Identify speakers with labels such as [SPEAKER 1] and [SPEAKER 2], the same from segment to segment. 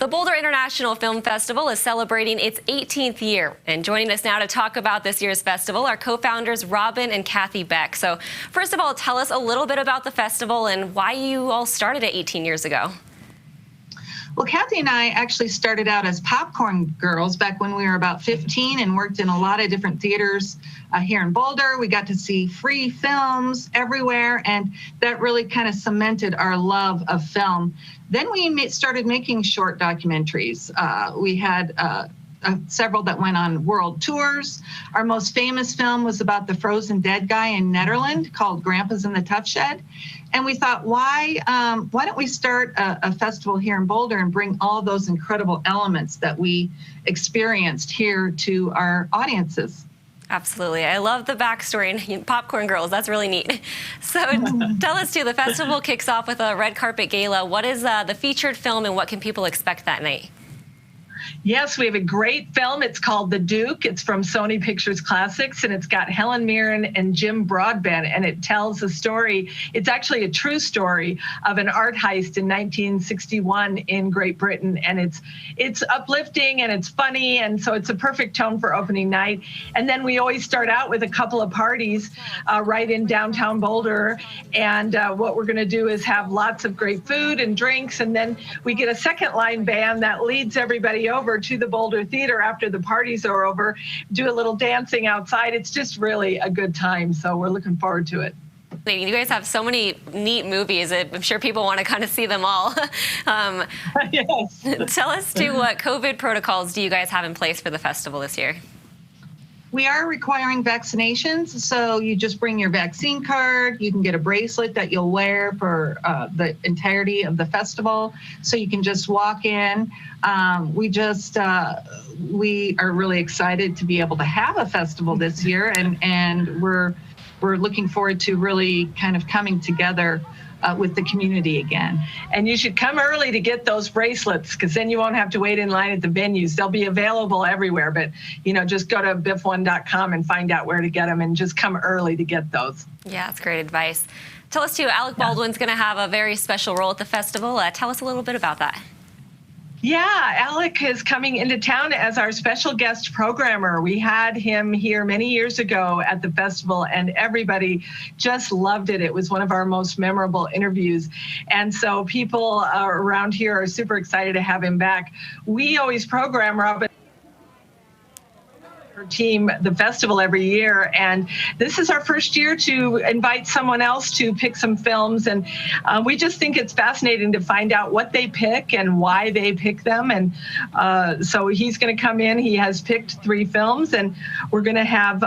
[SPEAKER 1] The Boulder International Film Festival is celebrating its 18th year. And joining us now to talk about this year's festival are co-founders Robin and Kathy Beck. So first of all, tell us a little bit about the festival and why you all started it 18 years ago.
[SPEAKER 2] Well, Kathy and I actually started out as popcorn girls back when we were about 15 and worked in a lot of different theaters here in Boulder. We got to see free films everywhere, and that really kind of cemented our love of film. Then we started making short documentaries. We had several that went on world tours. Our most famous film was about the frozen dead guy in Netherlands called Grandpa's in the Tough Shed. And we thought, why don't we start a festival here in Boulder and bring all those incredible elements that we experienced here to our audiences?
[SPEAKER 1] Absolutely. I love the backstory and Popcorn Girls. That's really neat. So tell us, too, the festival kicks off with a red carpet gala. What is the featured film and what can people expect that night?
[SPEAKER 3] Yes, we have a great film. It's called The Duke. It's from Sony Pictures Classics, and it's got Helen Mirren and Jim Broadbent, and it tells a story. It's actually a true story of an art heist in 1961 in Great Britain, and it's uplifting and it's funny, and so it's a perfect tone for opening night. And then we always start out with a couple of parties right in downtown Boulder, and what we're going to do is have lots of great food and drinks, and then we get a second line band that leads everybody over to the Boulder Theater after the parties are over, do a little dancing outside. It's just really a good time, so we're looking forward to it.
[SPEAKER 1] You guys have so many neat movies. I'm sure people want to kind of see them all.
[SPEAKER 3] Yes.
[SPEAKER 1] Tell us, too, what COVID protocols do you guys have in place for the festival this year?
[SPEAKER 2] We are requiring vaccinations, so you just bring your vaccine card. You can get a bracelet that you'll wear for the entirety of the festival, so you can just walk in. We are really excited to be able to have a festival this year, and we're looking forward to really kind of coming together with the community again.
[SPEAKER 3] And you should come early to get those bracelets, because then you won't have to wait in line at the venues. They'll be available everywhere, but just go to biff1.com and find out where to get them, and just come early to get those.
[SPEAKER 1] Yeah, that's great advice. Tell us, too, Alec Baldwin's going to have a very special role at the festival. Tell us a little bit about that.
[SPEAKER 3] Yeah, Alec is coming into town as our special guest programmer. We had him here many years ago at the festival, and everybody just loved it. It was one of our most memorable interviews. And so people around here are super excited to have him back. We always program Robin team the festival every year, and this is our first year to invite someone else to pick some films, and we just think it's fascinating to find out what they pick and why they pick them. And so he's going to come in. He has picked 3 films, and we're going to have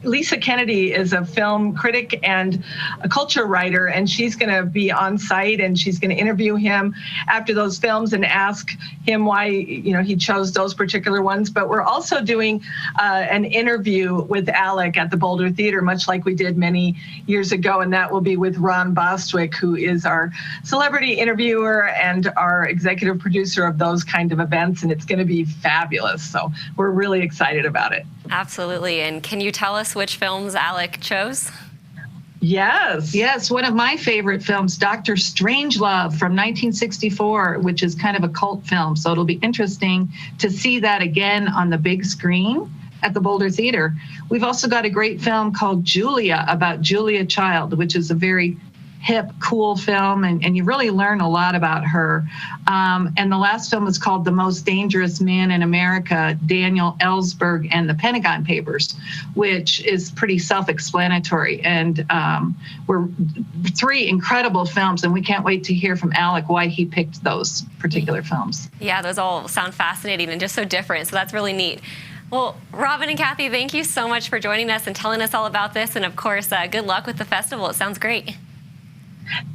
[SPEAKER 3] Lisa Kennedy is a film critic and a culture writer, and she's going to be on site, and she's going to interview him after those films and ask him why he chose those particular ones. But we're also doing an interview with Alec at the Boulder Theater, much like we did many years ago, and that will be with Ron Bostwick, who is our celebrity interviewer and our executive producer of those kind of events, and it's going to be fabulous. So we're really excited about it.
[SPEAKER 1] Absolutely. And can you tell us which films Alec chose?
[SPEAKER 2] Yes, one of my favorite films, Dr. Strangelove from 1964, which is kind of a cult film. So it'll be interesting to see that again on the big screen at the Boulder Theater. We've also got a great film called Julia, about Julia Child, which is a very hip, cool film, and you really learn a lot about her. And the last film is called The Most Dangerous Man in America, Daniel Ellsberg and the Pentagon Papers, which is pretty self-explanatory. And we're 3 incredible films, and we can't wait to hear from Alec why he picked those particular films.
[SPEAKER 1] Yeah, those all sound fascinating and just so different, so that's really neat. Well, Robin and Kathy, thank you so much for joining us and telling us all about this, and of course, good luck with the festival. It sounds great.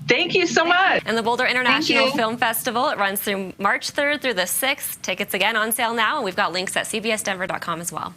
[SPEAKER 3] Thank you so much.
[SPEAKER 1] And the Boulder International Film Festival, it runs through March 3rd through the 6th. Tickets again on sale now, and we've got links at cbsdenver.com as well.